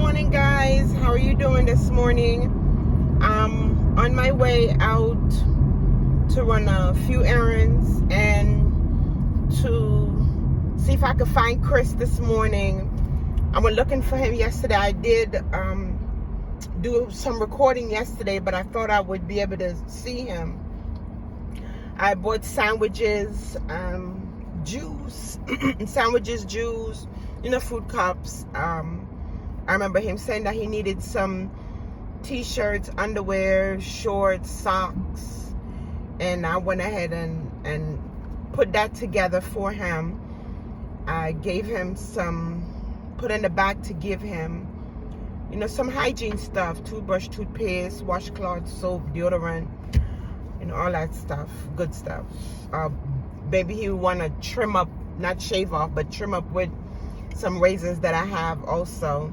morning, guys. How are you doing this morning? I'm on my way out to run a few errands and to see if I could find Chris this morning. I was looking for him yesterday. I did do some recording yesterday, but I thought I would be able to see him. I bought sandwiches, juice, juice, food cups. I remember him saying that he needed some t-shirts, underwear, shorts, socks, and I went ahead and put that together for him. I gave him put in the bag to give him, some hygiene stuff: toothbrush, toothpaste, washcloth, soap, deodorant, all that stuff, good stuff. Maybe he would want to trim up, not shave off, but trim up with some razors that I have also.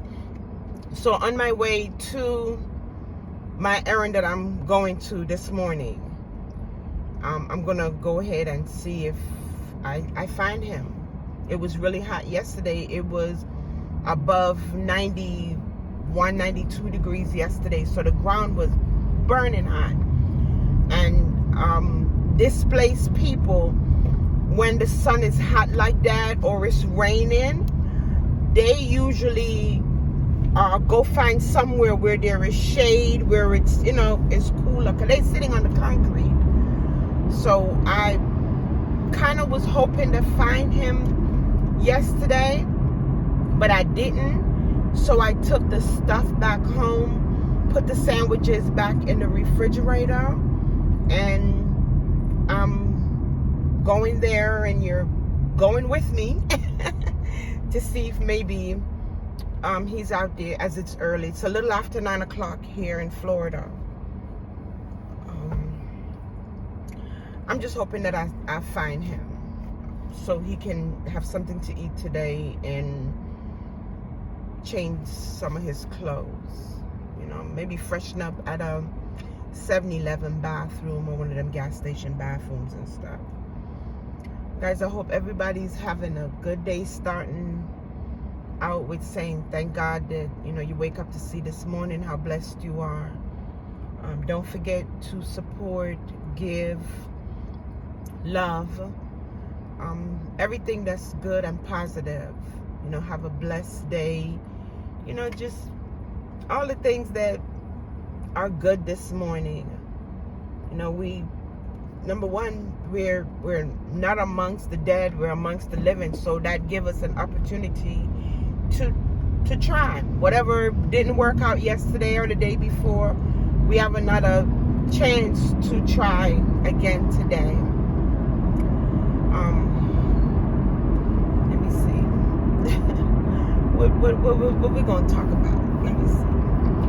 So on my way to my errand that I'm going to this morning, I'm gonna go ahead and see if I find him. It was really hot yesterday. It was above 91, 92 degrees yesterday, so the ground was burning hot. And displaced people, when the sun is hot like that or it's raining, they usually go find somewhere where there is shade, where it's it's cooler, because they're sitting on the concrete. So I kind of was hoping to find him yesterday, but I didn't. So I took the stuff back home, put the sandwiches back in the refrigerator, and I'm going there, and you're going with me to see if maybe he's out there, as it's early. It's a little after 9 o'clock here in Florida. I'm just hoping that I find him so he can have something to eat today and change some of his clothes. Maybe freshen up at a 7-Eleven bathroom or one of them gas station bathrooms and stuff. Guys, I hope everybody's having a good day, starting out with saying thank God that you wake up to see this morning, how blessed you are. Don't forget to support, give, love, everything that's good and positive. Have a blessed day. Just all the things that are good this morning. We, number one, we're not amongst the dead, we're amongst the living, so that gives us an opportunity to try. Whatever didn't work out yesterday or the day before, we have another chance to try again today. Let me see. what we gonna talk about? Let me see.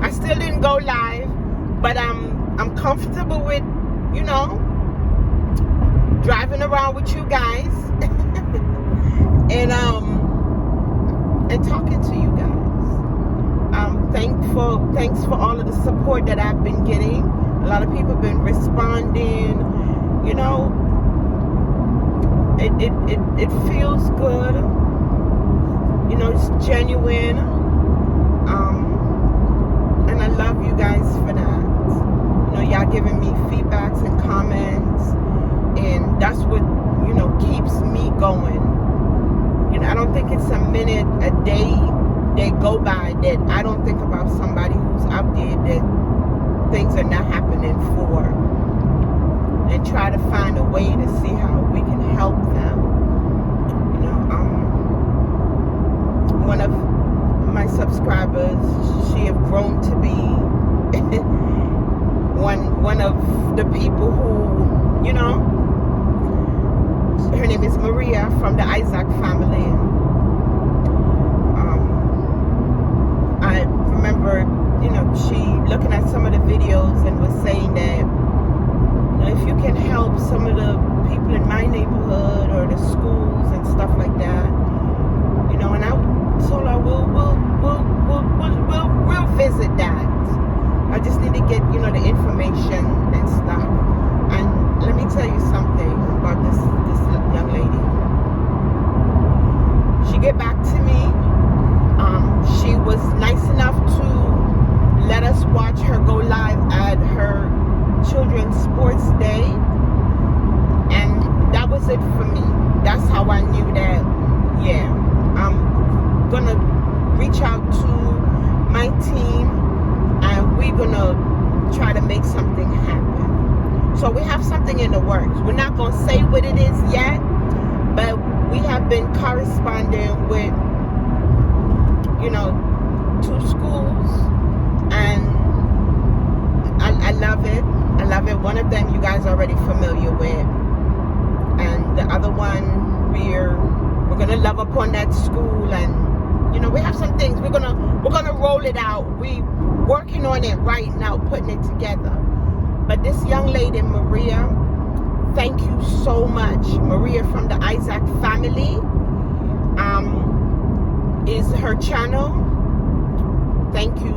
I still didn't go live, but I'm comfortable with driving around with you guys and talking to you guys. Thanks for all of the support that I've been getting. A lot of people have been responding. It feels good. It's genuine. And I love you guys for that. Y'all giving me feedbacks and comments, and that's what keeps me going. I don't think it's a minute, a day that go by that I don't think about somebody who's out there that things are not happening for, and try to find a way to see how we can help them. One of my subscribers, she have grown to be one of the people who, her name is Maria from the Isaac family. I remember, she looking at some of the videos and was saying that, if you can help some of the people in my neighborhood or the schools and stuff like that, and I told her we'll visit that. I just need to get the information and stuff. And let me tell you something about this young lady. So we have something in the works. We're not going to say what it is yet, but we have been corresponding with, 2 schools, and I love it. I love it. One of them you guys are already familiar with, and the other one we're gonna love upon that school, and we have some things we're gonna roll it out. We working on it right now, putting it together. But this young lady, Maria, thank you so much. Maria from the Isaac family, is her channel. Thank you.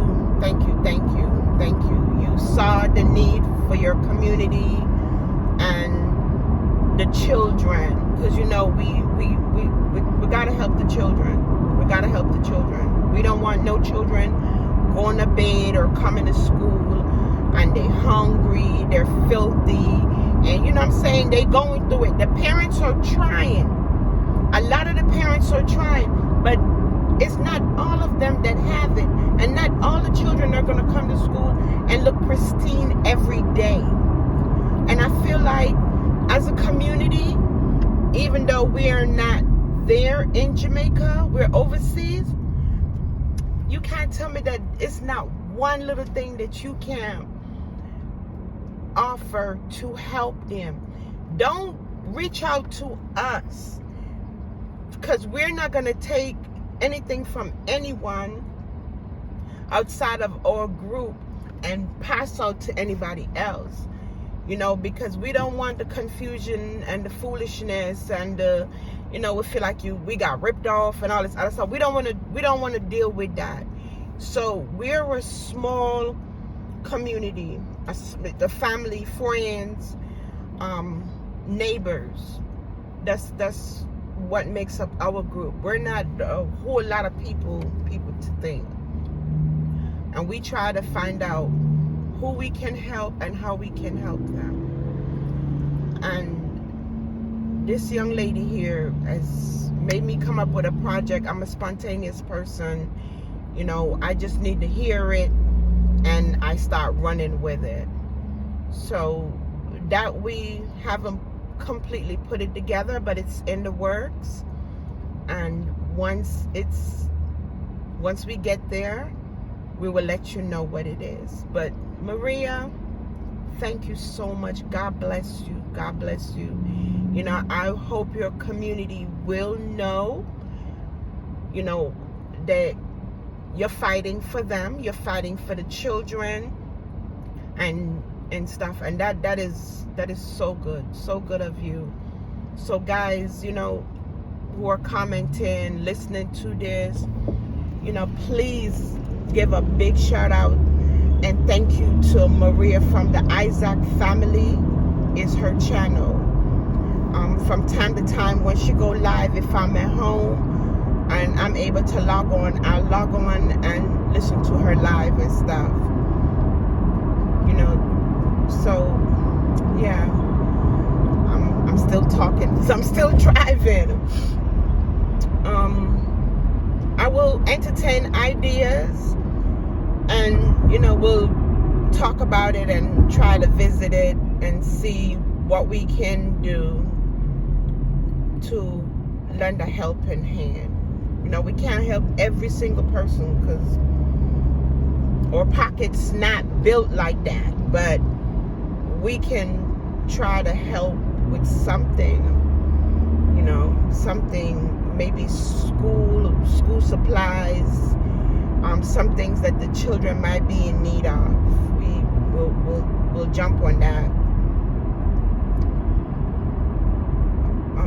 You saw the need for your community and the children, because we gotta help the children. We gotta help the children. We don't want no children going to bed or coming to school and they're hungry, they're filthy, and what I'm saying, they going through it. The parents are trying. A lot of the parents are trying, but it's not all of them that have it, and not all the children are going to come to school and look pristine every day. And I feel like as a community, even though we are not there in Jamaica, we're overseas, you can't tell me that it's not one little thing that you can offer to help them. Don't reach out to us, because we're not going to take anything from anyone outside of our group and pass out to anybody else, because we don't want the confusion and the foolishness and the, we feel like we got ripped off and all this other stuff. We don't want to deal with that. So we're a small community, the family, friends, neighbors. That's what makes up our group. We're not a whole lot of people to think, and we try to find out who we can help and how we can help them. And this young lady here has made me come up with a project. I'm a spontaneous person, I just need to hear it and I start running with it. So that we haven't completely put it together, but it's in the works, and once we get there, we will let you know what it is. But Maria, thank you so much. God bless you. I hope your community will know that you're fighting for them, you're fighting for the children and stuff, and that is so good of you. So guys, who are commenting, listening to this, please give a big shout out and thank you to Maria from the Isaac family. Is her channel. From time to time when she go live, if I'm at home and I'm able to log on, I'll log on and listen to her live and stuff. So yeah, I'm still talking because I'm still driving. I will entertain ideas, and we'll talk about it and try to visit it and see what we can do to lend a helping hand. We can't help every single person because our pocket's not built like that, but we can try to help with something, something, maybe school supplies, some things that the children might be in need of. We'll jump on that.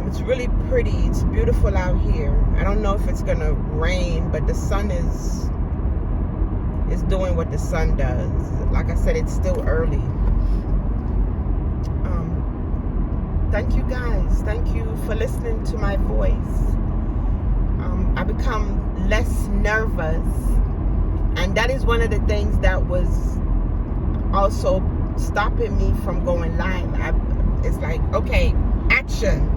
It's really pretty. It's beautiful out here. I don't know if it's gonna rain, but the sun is doing what the sun does. Like I said, it's still early. Thank you guys. Thank you for listening to my voice. I become less nervous, and that is one of the things that was also stopping me from going live. It's like, okay, action.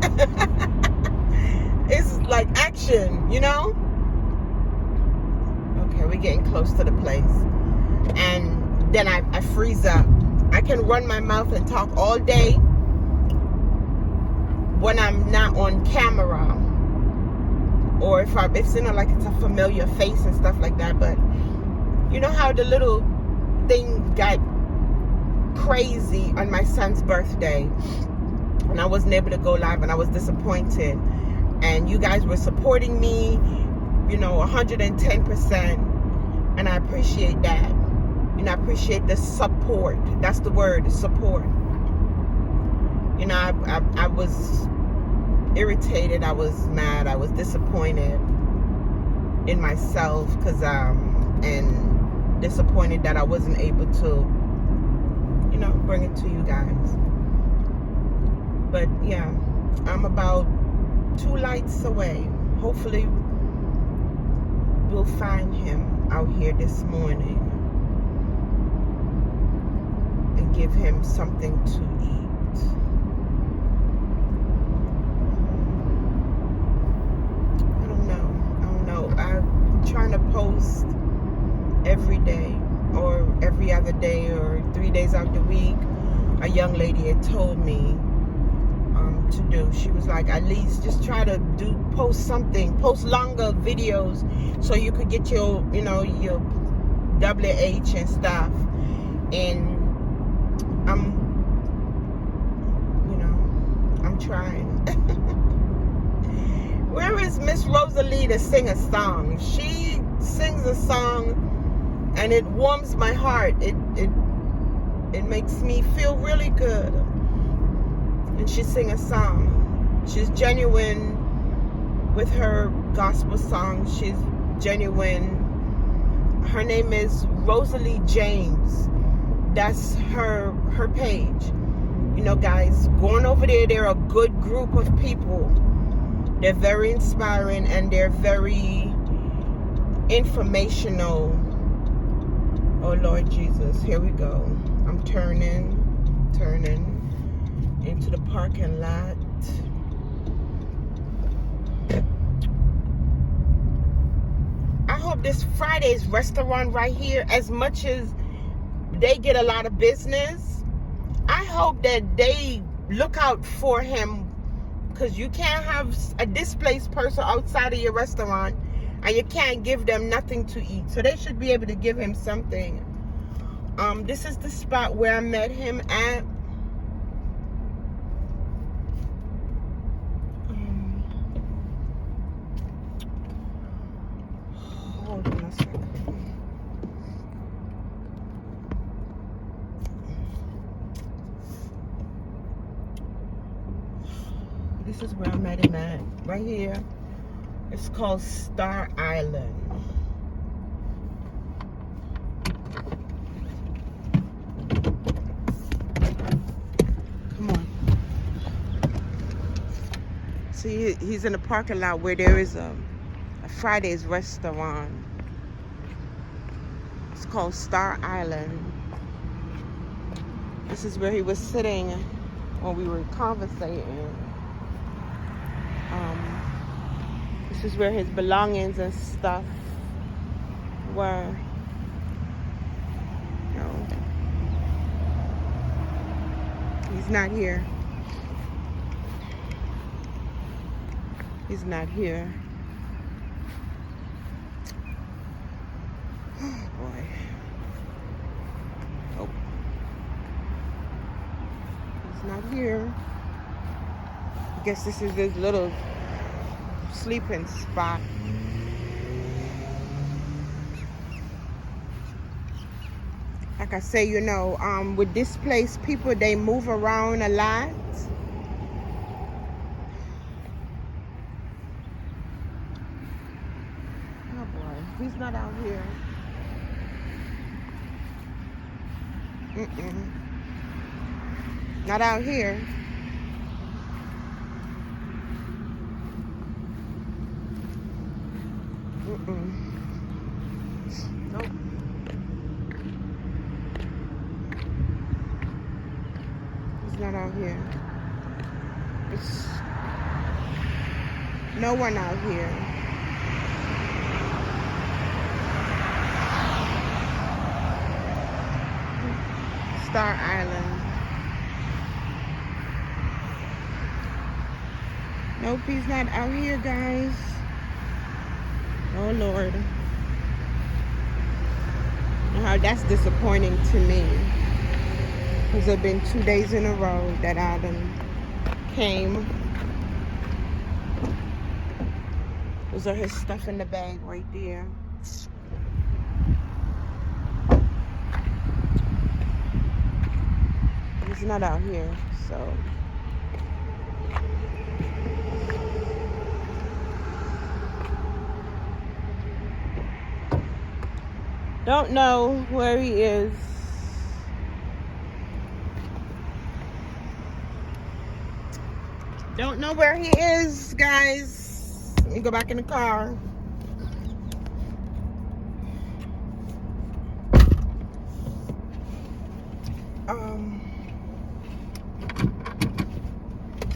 It's like action, Okay, we're getting close to the place, and then I freeze up I can run my mouth and talk all day when I'm not on camera, or if it's like it's a familiar face and stuff like that. But you know how the little thing got crazy on my son's birthday, and I wasn't able to go live, and I was disappointed. And you guys were supporting me, 110%, and I appreciate that. I appreciate the support. That's the word, support. I was irritated, I was mad, I was disappointed in myself, and disappointed that I wasn't able to, bring it to you guys. But yeah, I'm about 2 lights away. Hopefully we'll find him out here this morning and give him something to eat. I don't know. I'm trying to post every day or every other day or 3 days out the week. A young lady had told me to do. She was like, at least just try to post something, post longer videos so you could get your, your WH and stuff. And I'm trying. Where is Miss Rosalie to sing a song? She sings a song and it warms my heart. It makes me feel really good. And she sing a song. She's genuine with her gospel song. She's genuine. Her name is Rosalie James. That's her page. Guys, going over there, they're a good group of people. They're very inspiring and they're very informational. Oh Lord Jesus, here we go. I'm turning into the parking lot. I hope this Friday's restaurant right here, as much as they get a lot of business, I hope that they look out for him, because you can't have a displaced person outside of your restaurant and you can't give them nothing to eat. So they should be able to give him something. This is the spot where I met him at. Hold on a second. This is where I met him at, right here. It's called Star Island. Come on. See, he's in the parking lot where there is a Friday's restaurant. It's called Star Island. This is where he was sitting when we were conversating. This is where his belongings and stuff were. No. He's not here. He's not here. Oh boy. Oh. He's not here. I guess this is his little sleeping spot. Like I say, with this place, people, they move around a lot. Oh boy, he's not out here. Not out here. Nope. He's not out here. It's no one out here. Star Island. hope he's not out here, guys. Oh, Lord. How that's disappointing to me. Because there have been 2 days in a row that I done came. Those are his stuff in the bag right there. He's not out here, so. Don't know where he is. Don't know where he is, guys. Let me go back in the car.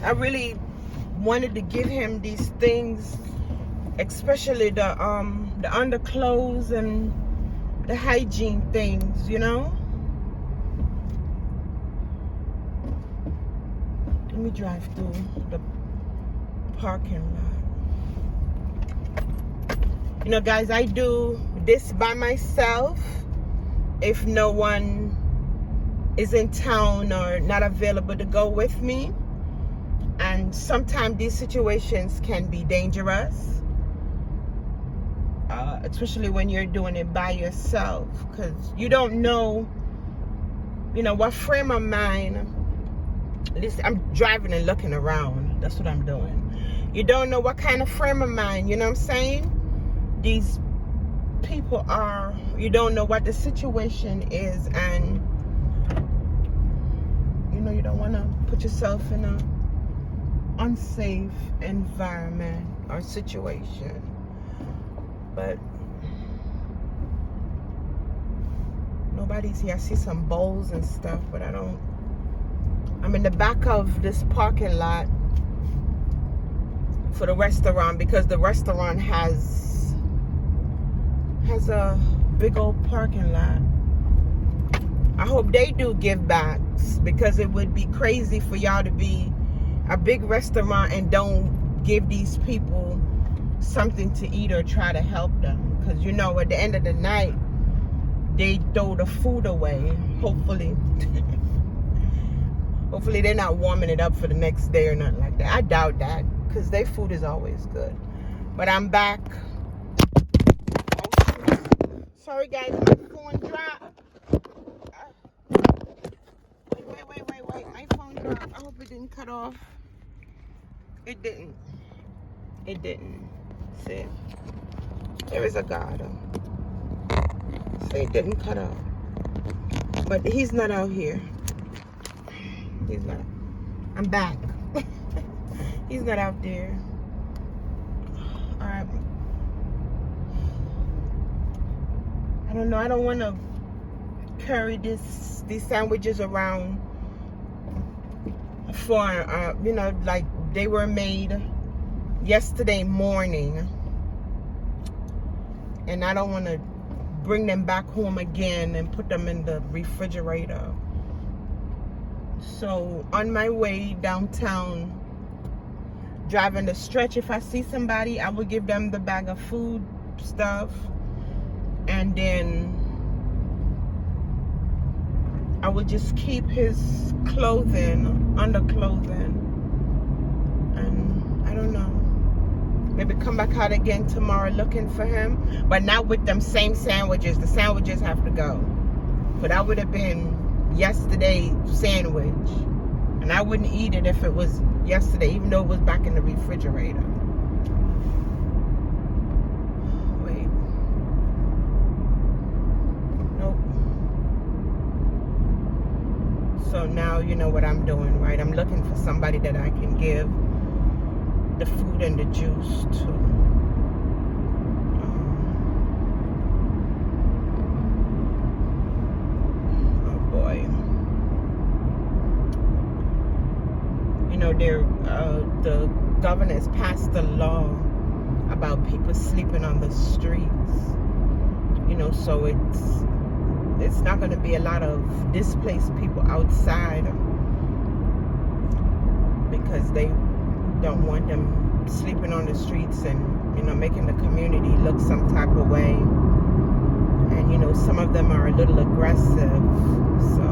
I really wanted to give him these things, especially the underclothes and the hygiene things, you know. Let me drive through the parking lot. You know, guys, I do this by myself if no one is in town or not available to go with me. And sometimes these situations can be dangerous, especially when you're doing it by yourself, because you don't know, you know, what frame of mind. Listen, I'm driving and looking around. That's what I'm doing. You don't know what kind of frame of mind, you know what I'm saying, these people are. You don't know what the situation is, and you know, you don't want to put yourself in a unsafe environment or situation. But nobody's here. I see some bowls and stuff, but I'm in the back of this parking lot for the restaurant, because the restaurant has a big old parking lot. I hope they do give backs, because it would be crazy for y'all to be a big restaurant and don't give these people something to eat or try to help them. Because, you know, at the end of the night, they throw the food away, hopefully. Hopefully they're not warming it up for the next day or nothing like that. I doubt that, because their food is always good. But I'm back. Oh, sorry, guys, my phone dropped. Wait. My phone dropped. I hope it didn't cut off. It didn't. See? There is a God. See, it didn't cut off. But he's not out here. He's not. I'm back. He's not out there. Alright. I don't know. I don't want to carry these sandwiches around for, you know, like they were made yesterday morning. And I don't want to bring them back home again and put them in the refrigerator. So on my way downtown, driving the stretch, if I see somebody, I will give them the bag of food stuff, and then I will just keep his clothing, underclothing, and I don't know, maybe come back out again tomorrow looking for him, but not with them same sandwiches. The sandwiches have to go. But that would have been yesterday's sandwich, and I wouldn't eat it if it was yesterday, even though it was back in the refrigerator. Wait. Nope. So now you know what I'm doing, right? I'm looking for somebody that I can give the food and the juice to. Oh boy. You know, the governors passed a law about people sleeping on the streets. You know, so it's not going to be a lot of displaced people outside, because they don't want them sleeping on the streets and, you know, making the community look some type of way. And, you know, some of them are a little aggressive. So,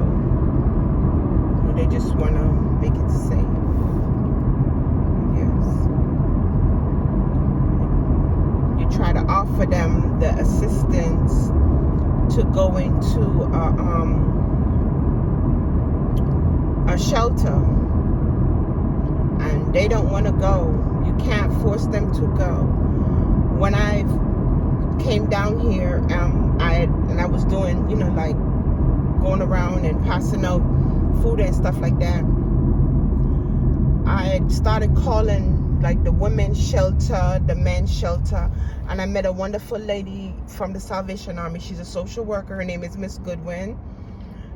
you know, they just want to make it safe. Yes. You try to offer them the assistance to go into a shelter, and they don't want to go. You can't force them to go. When I came down here, I was doing, you know, like going around and passing out food and stuff like that. I started calling like the women's shelter, the men's shelter, and I met a wonderful lady from the Salvation Army. She's a social worker. Her name is Miss Goodwin.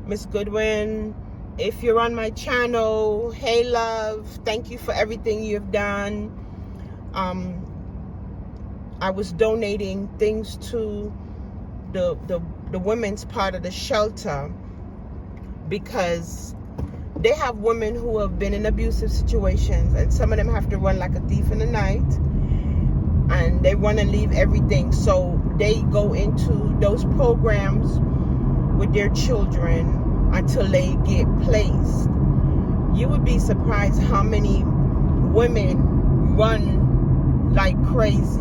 Miss Goodwin, if you're on my channel, hey love, thank you for everything you've done. I was donating things to the women's part of the shelter because they have women who have been in abusive situations, and some of them have to run like a thief in the night, and they want to leave everything. So they go into those programs with their children until they get placed. You would be surprised how many women run like crazy.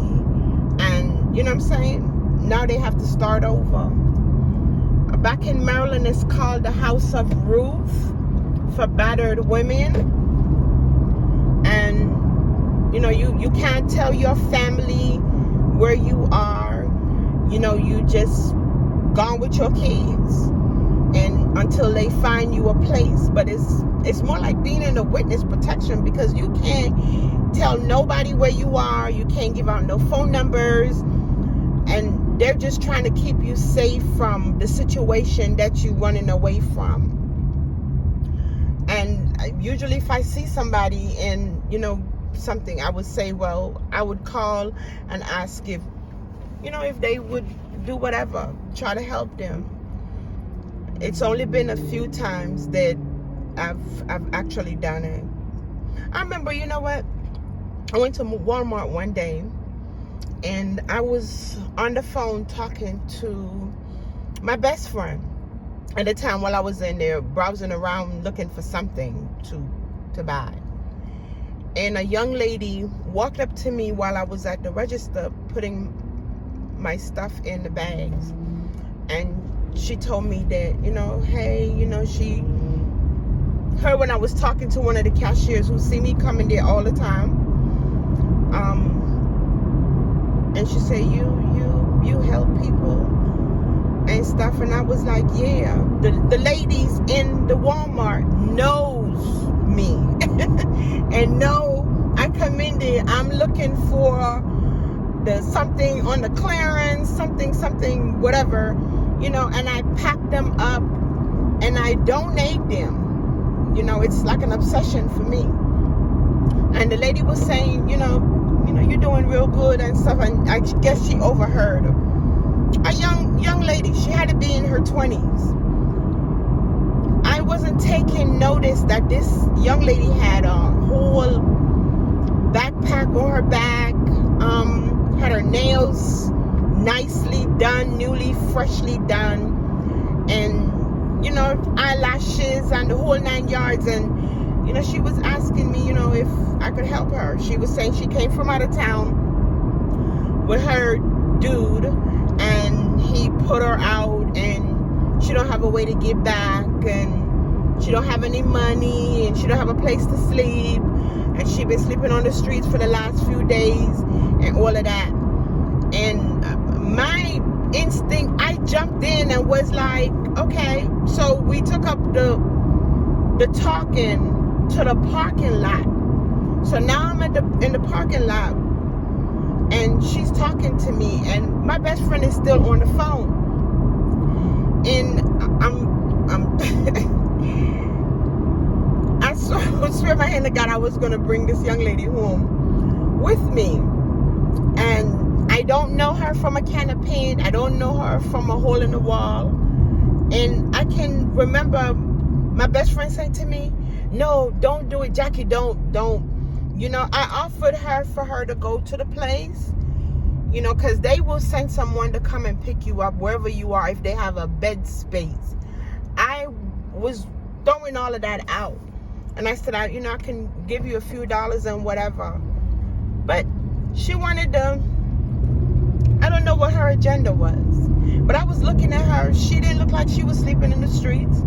And you know what I'm saying? Now they have to start over. Back in Maryland, it's called the House of Ruth for battered women. And you know, you can't tell your family where you are. You know, you just gone with your kids, and until they find you a place. But it's more like being in a witness protection, because you can't tell nobody where you are. You can't give out no phone numbers, and they're just trying to keep you safe from the situation that you're running away from. And usually if I see somebody in, you know, something, I would say, well, I would call and ask if, you know, if they would do whatever, try to help them. It's only been a few times that I've actually done it. I remember, you know what? I went to Walmart one day, and I was on the phone talking to my best friend at the time while I was in there browsing around looking for something to buy. And a young lady walked up to me while I was at the register putting my stuff in the bags. And she told me that, you know, hey, you know, she heard when I was talking to one of the cashiers who see me coming there all the time. And she said, you help people and stuff. And I was like, yeah. The ladies in the Walmart knows me. And no, I come in there, I'm looking for the something on the clearance, something, whatever, you know, and I pack them up and I donate them. You know, it's like an obsession for me. And the lady was saying, you know, you're doing real good and stuff. And I guess she overheard a young lady. She had to be in her 20s. I wasn't taking notice that this young lady had a whole backpack on her back, had her nails nicely done, newly, freshly done, and, you know, eyelashes and the whole 9 yards. And, you know, she was asking me, you know, if I could help her. She was saying she came from out of town with her dude, and he put her out, and she don't have a way to get back, and she don't have any money, and she don't have a place to sleep, and she been sleeping on the streets for the last few days and all of that. And my instinct, I jumped in and was like, okay. So we took up the talking to the parking lot. So now I'm in the parking lot, and she's talking to me, and my best friend is still on the phone. And I swear my hand to God, I was going to bring this young lady home with me. And I don't know her from a can of paint. I don't know her from a hole in the wall. And I can remember my best friend saying to me, no, don't do it, Jackie, don't. You know, I offered her for her to go to the place, you know, because they will send someone to come and pick you up wherever you are if they have a bed space. I was throwing all of that out. And I said, you know, I can give you a few dollars and whatever. But she wanted to, I don't know what her agenda was. But I was looking at her. She didn't look like she was sleeping in the streets.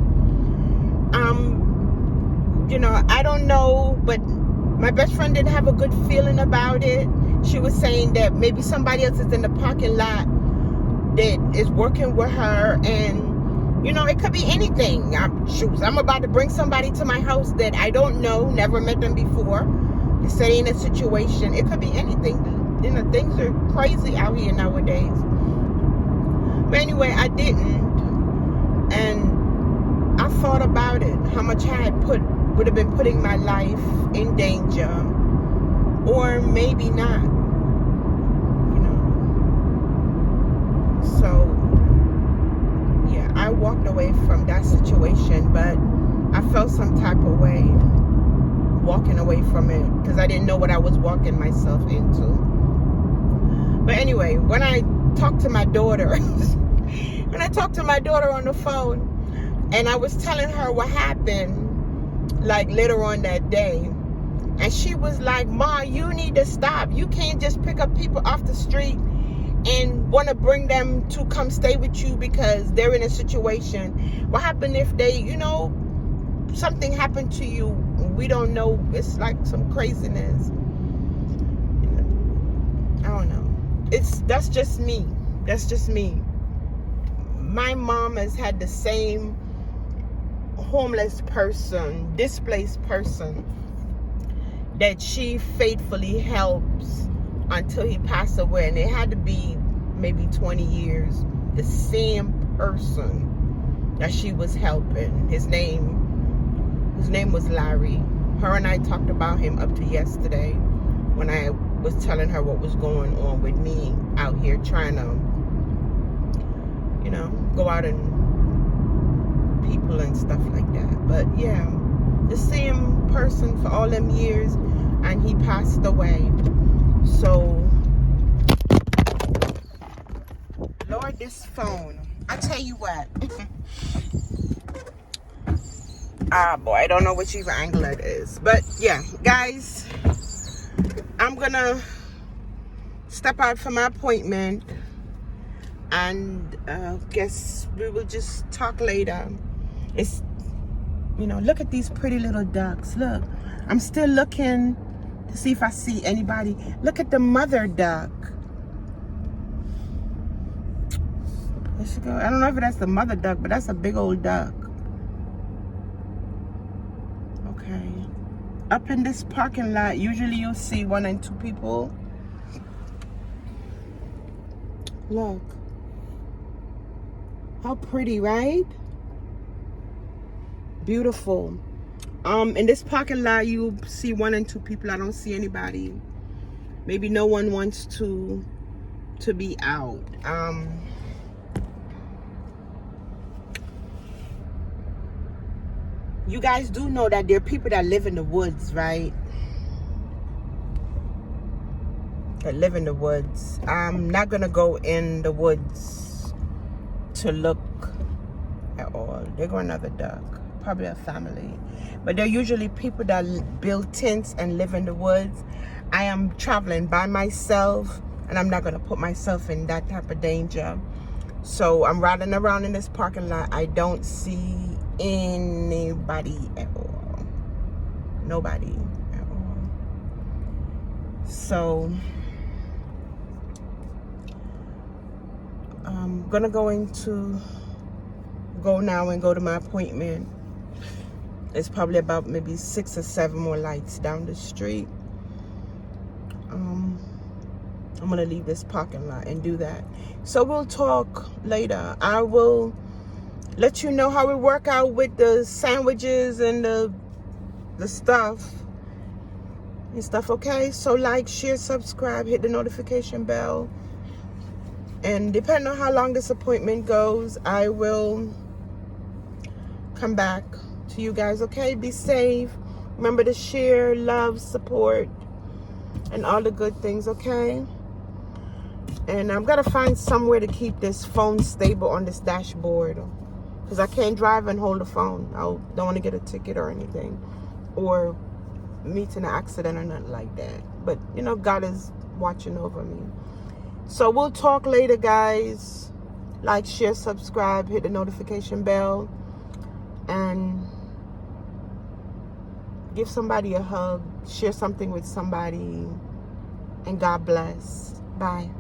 You know, I don't know, but my best friend didn't have a good feeling about it. She was saying that maybe somebody else is in the parking lot that is working with her, and you know, it could be anything. I'm about to bring somebody to my house that I don't know, never met them before. To say in a situation, it could be anything. You know, things are crazy out here nowadays. But anyway, I didn't, and I thought about it, how much I had would have been putting my life in danger, or maybe not, you know. So yeah, I walked away from that situation, but I felt some type of way walking away from it because I didn't know what I was walking myself into. But anyway, when I talked to my daughter on the phone, and I was telling her what happened like later on that day, and she was like, Ma, you need to stop. You can't just pick up people off the street and want to bring them to come stay with you because they're in a situation. What happened if they, you know, something happened to you? We don't know. It's like some craziness. I don't know. That's just me. That's just me. My mom has had the same homeless person, displaced person that she faithfully helps until he passed away, and it had to be maybe 20 years. The same person that she was helping. His name was Larry. Her and I talked about him up to yesterday when I was telling her what was going on with me out here trying to, you know, go out and people and stuff like that. But yeah, the same person for all them years, and he passed away. So Lord, this phone, I tell you what. Boy, I don't know which even angle it is. But yeah, guys, I'm gonna step out for my appointment, and guess we will just talk later. It's, you know, look at these pretty little ducks. Look, I'm still looking to see if I see anybody. Look at the mother duck. There she go. I don't know if that's the mother duck, but that's a big old duck. Okay. Up in this parking lot, usually you'll see 1 and 2 people. Look. How pretty, right? Beautiful. In this parking lot, you see 1 and 2 people. I don't see anybody. Maybe no one wants to be out. You guys do know that there are people that live in the woods, right? That live in the woods. I'm not gonna go in the woods to look at all. There go another duck. Probably a family. But they're usually people that build tents and live in the woods. I am traveling by myself, and I'm not gonna put myself in that type of danger. So I'm riding around in this parking lot. I don't see anybody at all. Nobody at all. So I'm gonna go now and go to my appointment. It's probably about maybe 6 or 7 more lights down the street. I'm gonna leave this parking lot and do that. So we'll talk later. I will let you know how we work out with the sandwiches and the stuff and stuff. Okay, so like, share, subscribe, hit the notification bell, and depending on how long this appointment goes, I will come back to you guys. Okay, be safe. Remember to share, love, support. and all the good things, okay? And I'm gonna find somewhere to keep this phone stable on this dashboard, because I can't drive and hold the phone. I don't want to get a ticket or anything, or meet in an accident or nothing like that. But you know, God is watching over me. So we'll talk later, guys. Like, share, subscribe, hit the notification bell, and give somebody a hug. Share something with somebody, and God bless. Bye.